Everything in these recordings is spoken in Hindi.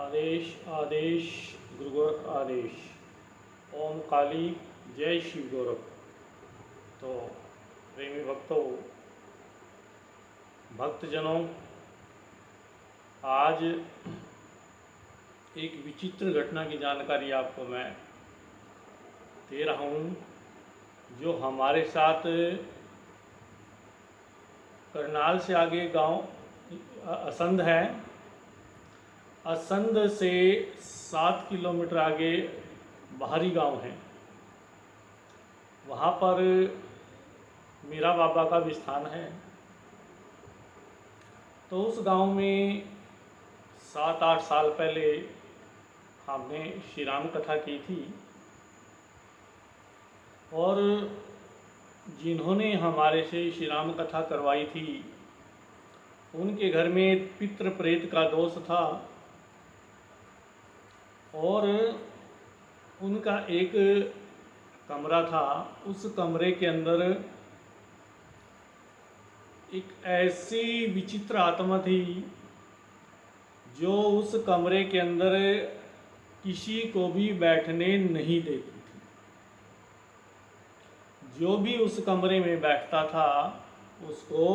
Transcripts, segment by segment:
आदेश आदेश गुरु गोरख आदेश। ओम काली जय शिव गोरख। तो प्रेमी भक्तों, भक्तजनों, आज एक विचित्र घटना की जानकारी आपको मैं दे रहा हूँ, जो हमारे साथ करनाल से आगे गांव असंध है। असंध से 7 किलोमीटर आगे बाहरी गांव है। वहाँ पर मीरा बाबा का भी स्थान है। तो उस गांव में 7-8 साल पहले हमने श्री राम कथा की थी, और जिन्होंने हमारे से श्री राम कथा करवाई थी उनके घर में पितृ प्रेत का दोष था, और उनका एक कमरा था। उस कमरे के अंदर एक ऐसी विचित्र आत्मा थी जो उस कमरे के अंदर किसी को भी बैठने नहीं देती थी। जो भी उस कमरे में बैठता था उसको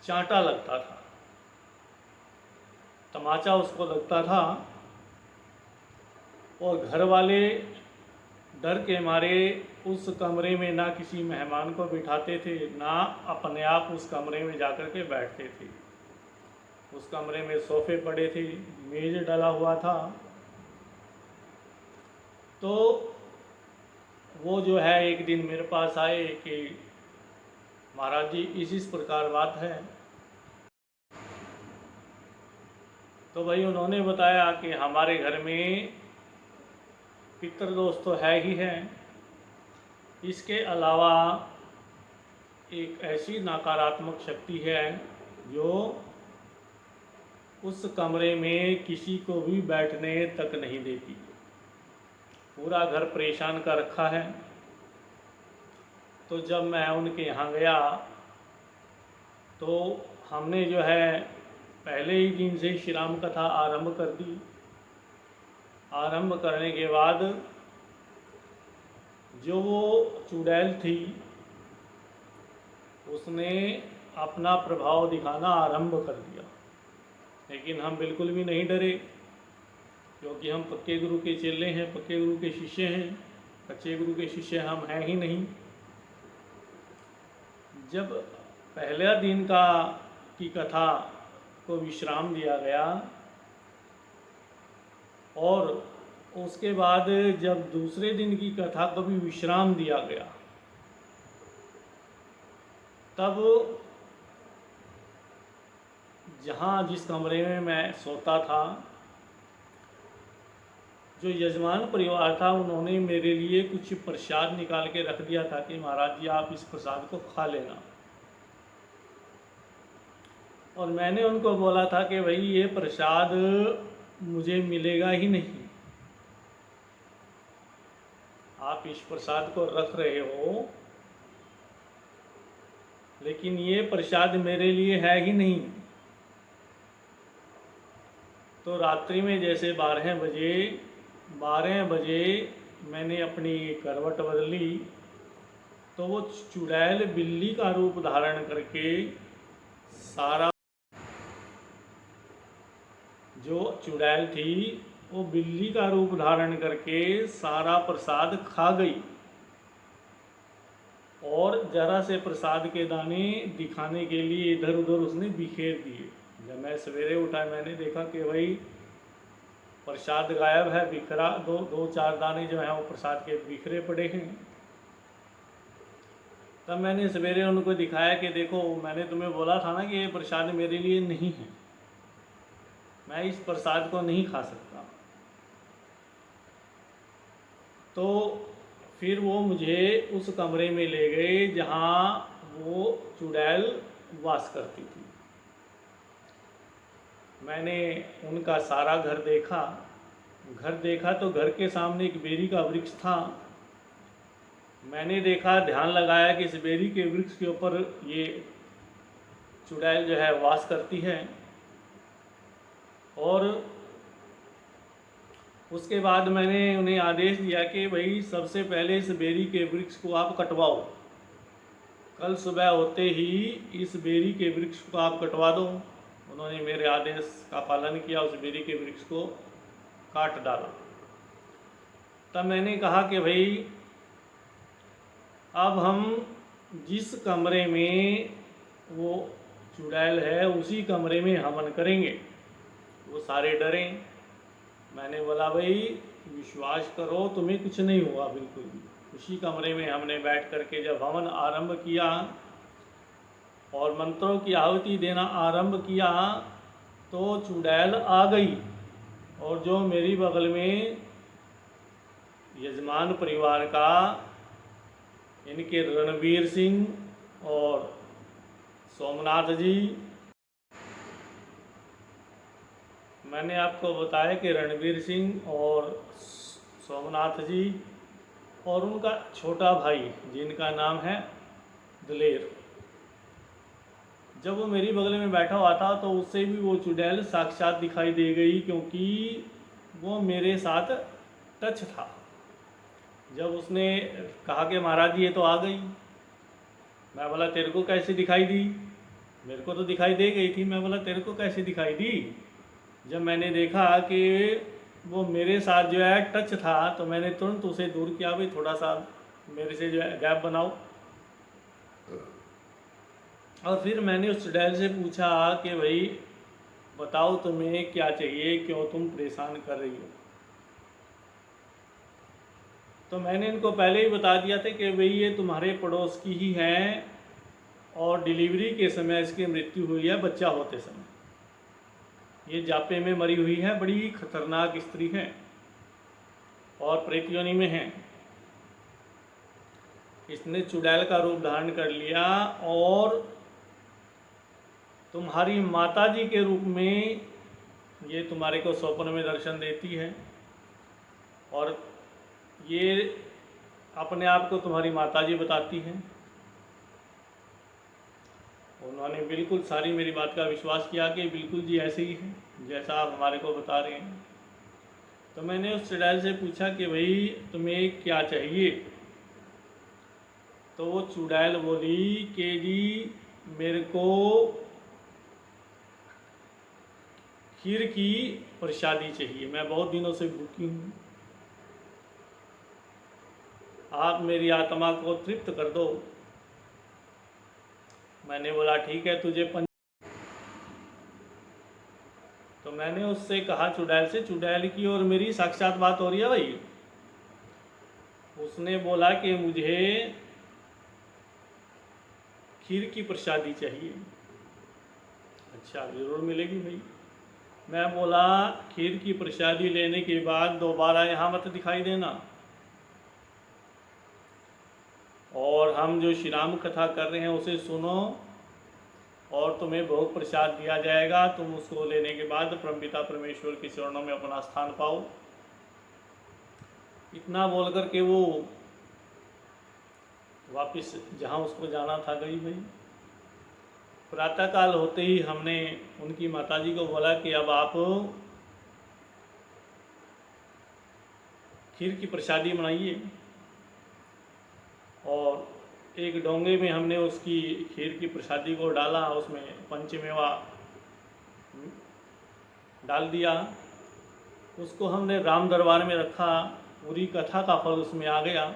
चांटा लगता था, तमाचा उसको लगता था, और घर वाले डर के मारे उस कमरे में ना किसी मेहमान को बिठाते थे, ना अपने आप उस कमरे में जाकर के बैठते थे। उस कमरे में सोफे पड़े थे, मेज डला हुआ था। तो वो जो है एक दिन मेरे पास आए कि महाराज जी इस प्रकार बात है। तो भाई उन्होंने बताया कि हमारे घर में पितृदोष तो है ही है, इसके अलावा एक ऐसी नकारात्मक शक्ति है जो उस कमरे में किसी को भी बैठने तक नहीं देती। पूरा घर परेशान कर रखा है। तो जब मैं उनके यहाँ गया तो हमने जो है पहले ही दिन से श्री राम कथा आरंभ कर दी। आरंभ करने के बाद जो वो चुड़ैल थी उसने अपना प्रभाव दिखाना आरंभ कर दिया, लेकिन हम बिल्कुल भी नहीं डरे, क्योंकि हम पक्के गुरु के चेले हैं, पक्के गुरु के शिष्य हैं। कच्चे गुरु के शिष्य हम हैं ही नहीं। जब पहले दिन की कथा को विश्राम दिया गया और उसके बाद जब दूसरे दिन की कथा को भी विश्राम दिया गया, तब जिस कमरे में मैं सोता था, जो यजमान परिवार था उन्होंने मेरे लिए कुछ प्रसाद निकाल के रख दिया था कि महाराज जी आप इस प्रसाद को खा लेना। और मैंने उनको बोला था कि भाई ये प्रसाद मुझे मिलेगा ही नहीं, आप इस प्रसाद को रख रहे हो लेकिन ये प्रसाद मेरे लिए है ही नहीं। तो रात्रि में जैसे 12 बजे मैंने अपनी करवट बदली, तो वो चुड़ैल बिल्ली का रूप धारण करके सारा, जो चुड़ैल थी वो बिल्ली का रूप धारण करके सारा प्रसाद खा गई, और जरा से प्रसाद के दाने दिखाने के लिए इधर उधर उसने बिखेर दिए। जब मैं सवेरे उठा मैंने देखा कि भाई प्रसाद गायब है, बिखरा, दो चार दाने जो हैं वो प्रसाद के बिखरे पड़े हैं। तब मैंने सवेरे उनको दिखाया कि देखो मैंने तुम्हें बोला था ना कि ये प्रसाद मेरे लिए नहीं है, मैं इस प्रसाद को नहीं खा सकता। तो फिर वो मुझे उस कमरे में ले गए जहाँ वो चुड़ैल वास करती थी। मैंने उनका सारा घर देखा तो घर के सामने एक बेरी का वृक्ष था। मैंने देखा, ध्यान लगाया कि इस बेरी के वृक्ष के ऊपर ये चुड़ैल जो है वास करती है, और उसके बाद मैंने उन्हें आदेश दिया कि भाई सबसे पहले इस बेरी के वृक्ष को आप कटवाओ, कल सुबह होते ही इस बेरी के वृक्ष को आप कटवा दो। उन्होंने मेरे आदेश का पालन किया, उस बेरी के वृक्ष को काट डाला। तब मैंने कहा कि भाई अब हम जिस कमरे में वो चुड़ैल है उसी कमरे में हवन करेंगे। वो सारे डरे। मैंने बोला भाई विश्वास करो तुम्हें कुछ नहीं हुआ बिल्कुल भी। उसी कमरे में हमने बैठ करके जब हवन आरंभ किया और मंत्रों की आहुति देना आरंभ किया तो चुड़ैल आ गई। और जो मेरी बगल में यजमान परिवार का इनके रणवीर सिंह और सोमनाथ जी, मैंने आपको बताया कि रणवीर सिंह और सोमनाथ जी और उनका छोटा भाई जिनका नाम है दिलेर, जब वो मेरी बगल में बैठा हुआ था तो उससे भी वो चुड़ैल साक्षात दिखाई दे गई, क्योंकि वो मेरे साथ टच था। जब उसने कहा कि महाराज ये तो आ गई, मैं बोला तेरे को कैसे दिखाई दी? मेरे को तो दिखाई दे गई थी। मैं बोला तेरे को कैसे दिखाई दी? जब मैंने देखा कि वो मेरे साथ जो है टच था तो मैंने तुरंत उसे दूर किया, भाई थोड़ा सा मेरे से जो है गैप बनाओ। और फिर मैंने उस चुड़ैल से पूछा कि भाई बताओ तुम्हें क्या चाहिए, क्यों तुम परेशान कर रही हो? तो मैंने इनको पहले ही बता दिया था कि भाई ये तुम्हारे पड़ोस की ही है और डिलीवरी के समय इसकी मृत्यु हुई है, बच्चा होते समय। ये जापे में मरी हुई है, बड़ी खतरनाक स्त्री है और प्रेत योनि में है। इसने चुड़ैल का रूप धारण कर लिया और तुम्हारी माता जी के रूप में ये तुम्हारे को स्वप्न में दर्शन देती है और ये अपने आप को तुम्हारी माताजी बताती हैं। उन्होंने बिल्कुल सारी मेरी बात का विश्वास किया कि बिल्कुल जी ऐसे ही है जैसा आप हमारे को बता रहे हैं। तो मैंने उस चुड़ैल से पूछा कि भाई तुम्हें क्या चाहिए? तो वो चुड़ैल बोली कि जी मेरे को खीर की प्रसादी चाहिए, मैं बहुत दिनों से भूखी हूँ, आप मेरी आत्मा को तृप्त कर दो। मैंने बोला ठीक है तुझे तो मैंने उससे कहा चुड़ैल से, चुड़ैल की और मेरी साक्षात बात हो रही है भाई। उसने बोला कि मुझे खीर की प्रसादी चाहिए। अच्छा ज़रूर मिलेगी भाई। मैं बोला खीर की प्रसादी लेने के बाद दोबारा यहाँ मत दिखाई देना, और हम जो श्री राम कथा कर रहे हैं उसे सुनो और तुम्हें भोग प्रसाद दिया जाएगा। तुम उसको लेने के बाद परमपिता परमेश्वर के चरणों में अपना स्थान पाओ। इतना बोल कर के वो वापस जहाँ उसको जाना था गई भाई। प्रातःकाल होते ही हमने उनकी माताजी को बोला कि अब आप खीर की प्रसादी बनाइए, और एक डोंगे में हमने उसकी खीर की प्रसादी को डाला, उसमें पंचमेवा डाल दिया, उसको हमने राम दरबार में रखा। पूरी कथा का फल उसमें आ गया।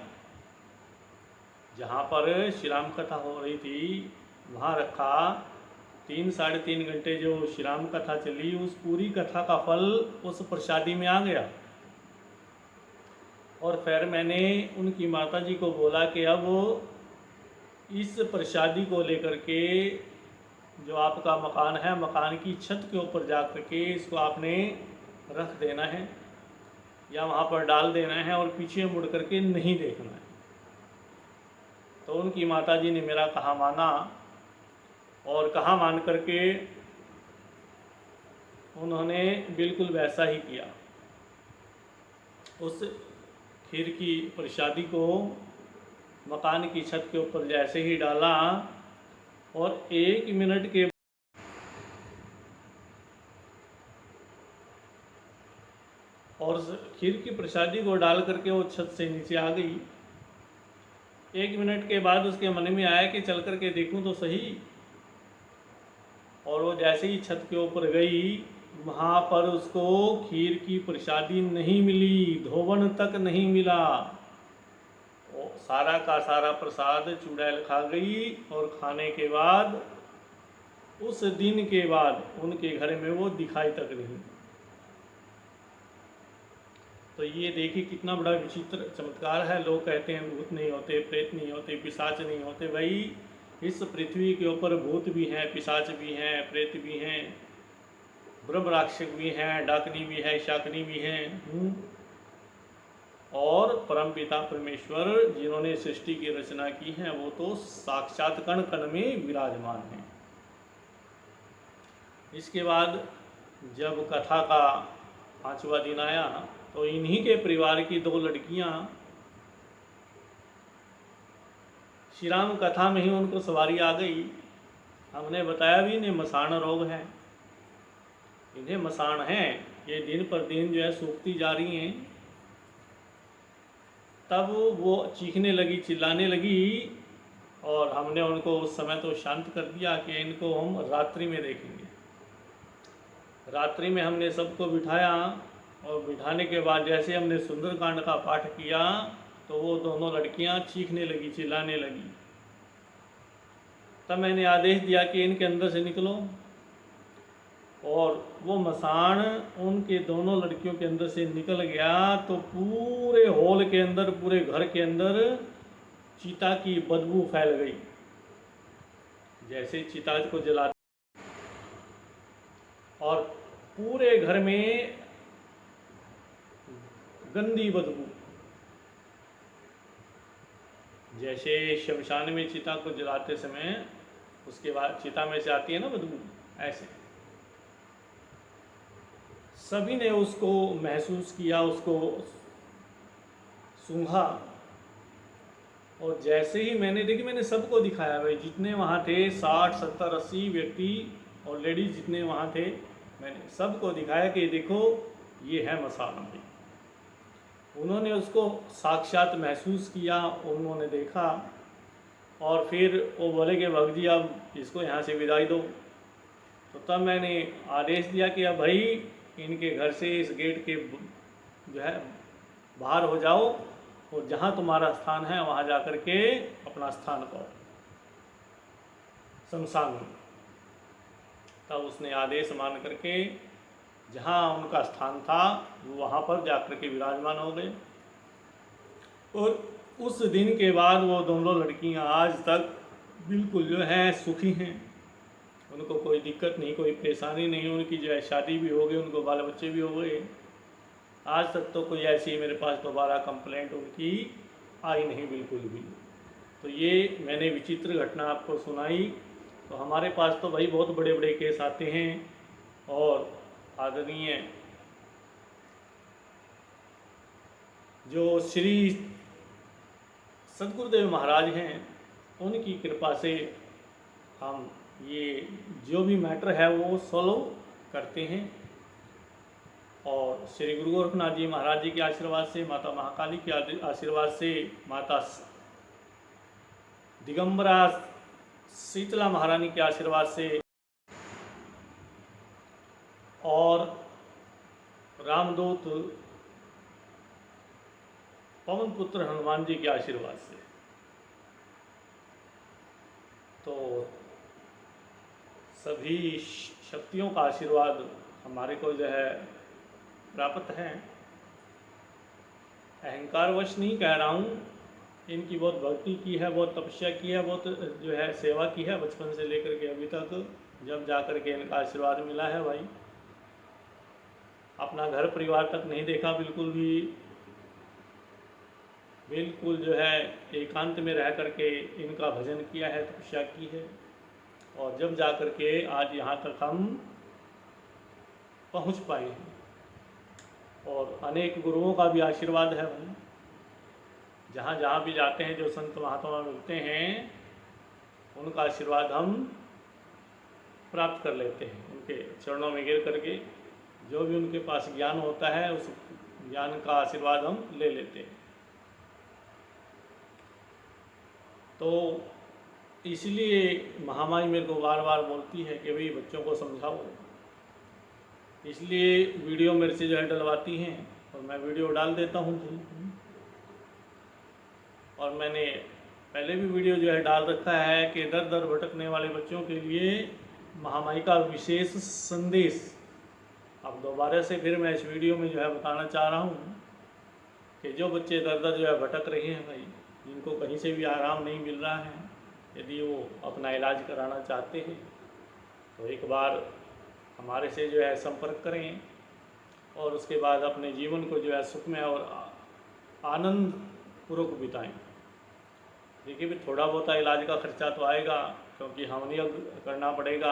जहाँ पर श्री राम कथा हो रही थी वहाँ रखा। 3-3.5 घंटे जो श्री राम कथा चली उस पूरी कथा का फल उस प्रसादी में आ गया। और फिर मैंने उनकी माताजी को बोला कि अब इस प्रसादी को लेकर के जो आपका मकान है, मकान की छत के ऊपर जा कर के इसको आपने रख देना है या वहाँ पर डाल देना है और पीछे मुड़ करके नहीं देखना है। तो उनकी माताजी ने मेरा कहा माना और कहा मान करके उन्होंने बिल्कुल वैसा ही किया। उस खीर की प्रसादी को मकान की छत के ऊपर जैसे ही डाला और 1 मिनट के और खीर की प्रसादी को डाल करके वो छत से नीचे आ गई। 1 मिनट के बाद उसके मन में आया कि चल करके देखूं तो सही, और वो जैसे ही छत के ऊपर गई, वहाँ पर उसको खीर की प्रसादी नहीं मिली, धोवन तक नहीं मिला। वो सारा का सारा प्रसाद चुड़ैल खा गई, और खाने के बाद उस दिन के बाद उनके घर में वो दिखाई तक नहीं। तो ये देखिए कितना बड़ा विचित्र चमत्कार है। लोग कहते हैं भूत नहीं होते, प्रेत नहीं होते, पिशाच नहीं होते। भाई इस पृथ्वी के ऊपर भूत भी हैं, पिशाच भी हैं, प्रेत भी हैं, ब्रह्म राक्षस भी हैं, डाकनी भी है, शाकनी भी हैं, और परमपिता परमेश्वर जिन्होंने सृष्टि की रचना की है वो तो साक्षात कण कण में विराजमान हैं। इसके बाद जब कथा का 5वां दिन आया तो इन्हीं के परिवार की 2 लड़कियां, श्री राम कथा में ही उनको सवारी आ गई। हमने बताया भी इन्हें मसाण रोग है, इन्हें मसाण है, ये दिन पर दिन जो है सूखती जा रही हैं। तब वो चीखने लगी, चिल्लाने लगी, और हमने उनको उस समय तो शांत कर दिया कि इनको हम रात्रि में देखेंगे। रात्रि में हमने सबको बिठाया, और बिठाने के बाद जैसे हमने सुंदरकांड का पाठ किया तो वो दोनों लड़कियां चीखने लगी, चिल्लाने लगी। तब मैंने आदेश दिया कि इनके अंदर से निकलो, और वो मसाण उनके दोनों लड़कियों के अंदर से निकल गया तो पूरे हॉल के अंदर, पूरे घर के अंदर चिता की बदबू फैल गई। जैसे चिता को जलाते और पूरे घर में गंदी बदबू, जैसे शमशान में चिता को जलाते समय उसके बाद चिता में से आती है ना बदबू, ऐसे सभी ने उसको महसूस किया, उसको सूंघा। और जैसे ही मैंने सबको दिखाया, भाई जितने वहाँ थे 60, 70, 80 व्यक्ति और लेडीज जितने वहाँ थे, मैंने सबको दिखाया कि देखो ये है मसाण। उन्होंने उसको साक्षात महसूस किया, उन्होंने देखा, और फिर वो बोले कि भक्त जी अब इसको यहाँ से विदाई दो। तो तब मैंने आदेश दिया कि अब भाई इनके घर से इस गेट के जो है बाहर हो जाओ, और जहाँ तुम्हारा स्थान है वहाँ जा कर के अपना स्थान पाओ शमशान में। तब उसने आदेश मान करके जहाँ उनका स्थान था वहाँ पर जाकर के विराजमान हो गए। और उस दिन के बाद वो दोनों लड़कियाँ आज तक बिल्कुल जो है सुखी हैं, उनको कोई दिक्कत नहीं, कोई परेशानी नहीं। उनकी जो है शादी भी हो गई, उनको बाल बच्चे भी हो गए। आज तक तो कोई ऐसी मेरे पास दोबारा कंप्लेंट उनकी आई नहीं, बिल्कुल भी। तो ये मैंने विचित्र घटना आपको सुनाई। तो हमारे पास तो भाई बहुत बड़े बड़े केस आते हैं, और आदरणीय जो श्री सदगुरुदेव महाराज हैं उनकी कृपा से हम ये जो भी मैटर है वो सॉल्व करते हैं। और श्री गुरु गोरखनाथ जी महाराज जी के आशीर्वाद से, माता महाकाली के आशीर्वाद से, माता दिगंबरा शीतला महारानी के आशीर्वाद से, और रामदूत पवन पुत्र हनुमान जी के आशीर्वाद से, तो सभी शक्तियों का आशीर्वाद हमारे को जो है प्राप्त है। अहंकारवश नहीं कह रहा हूँ, इनकी बहुत भक्ति की है, बहुत तपस्या की है, बहुत जो है सेवा की है बचपन से लेकर के अभी तक। जब जाकर के इनका आशीर्वाद मिला है भाई, अपना घर परिवार तक नहीं देखा बिल्कुल भी, बिल्कुल जो है एकांत में रह करके इनका भजन किया है, तपस्या की है, और जब जाकर के आज यहाँ तक हम पहुँच पाए हैं। और अनेक गुरुओं का भी आशीर्वाद है भाई, जहाँ जहाँ भी जाते हैं जो संत महात्मा मिलते हैं उनका आशीर्वाद हम प्राप्त कर लेते हैं। उनके चरणों में गिर करके जो भी उनके पास ज्ञान होता है उस ज्ञान का आशीर्वाद हम ले लेते हैं। तो इसलिए महामाई मेरे को बार बार बोलती है कि भाई बच्चों को समझाओ, इसलिए वीडियो मेरे से जो है डलवाती हैं और मैं वीडियो डाल देता हूँ। और मैंने पहले भी वीडियो जो है डाल रखा है कि दर दर भटकने वाले बच्चों के लिए महामाई का विशेष संदेश। अब दोबारा से फिर मैं इस वीडियो में जो है बताना चाह रहा हूँ कि जो बच्चे दर दर जो है भटक रहे हैं भाई, जिनको कहीं से भी आराम नहीं मिल रहा है, यदि वो अपना इलाज कराना चाहते हैं तो एक बार हमारे से जो है संपर्क करें और उसके बाद अपने जीवन को जो है सुखमय और आनंद पूर्वक बिताएं। देखिए भी थोड़ा बहुत इलाज का खर्चा तो आएगा, क्योंकि हमने करना पड़ेगा।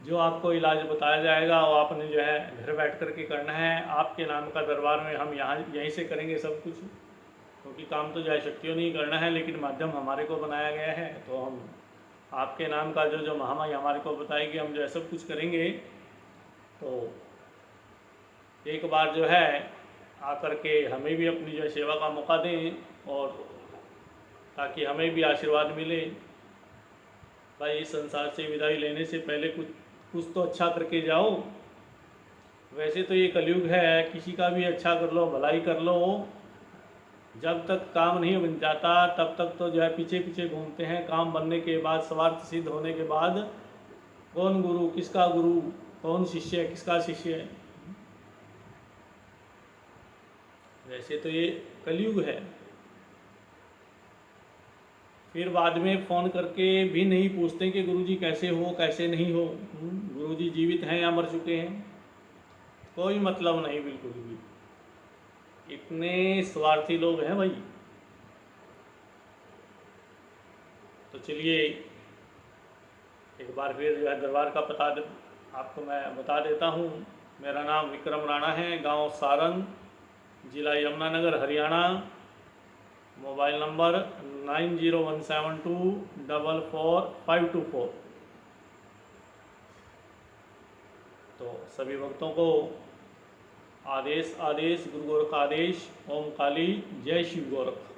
जो आपको इलाज बताया जाएगा वो आपने जो है घर बैठ कर के करना है। आपके नाम का दरबार में हम यहीं से करेंगे सब कुछ, क्योंकि काम तो जो है शक्तियों नहीं करना है, लेकिन माध्यम हमारे को बनाया गया है। तो हम आपके नाम का जो महामाई हमारे को बताएगी, हम जो है सब कुछ करेंगे। तो एक बार जो है आकर के हमें भी अपनी जो है सेवा का मौका दें, और ताकि हमें भी आशीर्वाद मिले। भाई इस संसार से विदाई लेने से पहले कुछ तो अच्छा करके जाओ। वैसे तो ये कलयुग है, किसी का भी अच्छा कर लो, भलाई कर लो, जब तक काम नहीं बन जाता तब तक तो जो है पीछे पीछे घूमते हैं। काम बनने के बाद, स्वार्थ सिद्ध होने के बाद कौन गुरु, किसका गुरु, कौन शिष्य, किसका शिष्य। वैसे तो ये कलयुग है। फिर बाद में फ़ोन करके भी नहीं पूछते कि गुरुजी कैसे हो, कैसे नहीं हो, गुरुजी जीवित हैं या मर चुके हैं, कोई मतलब नहीं बिल्कुल भी। इतने स्वार्थी लोग हैं भाई। तो चलिए एक बार फिर जो है दरबार का पता आपको मैं बता देता हूँ। मेरा नाम विक्रम राणा है, गांव सारन, जिला यमुनानगर, हरियाणा। Mobile number 9017244524। तो सभी भक्तों को आदेश आदेश, गुरु गोरख आदेश। ओम काली, जय शिव गोरख।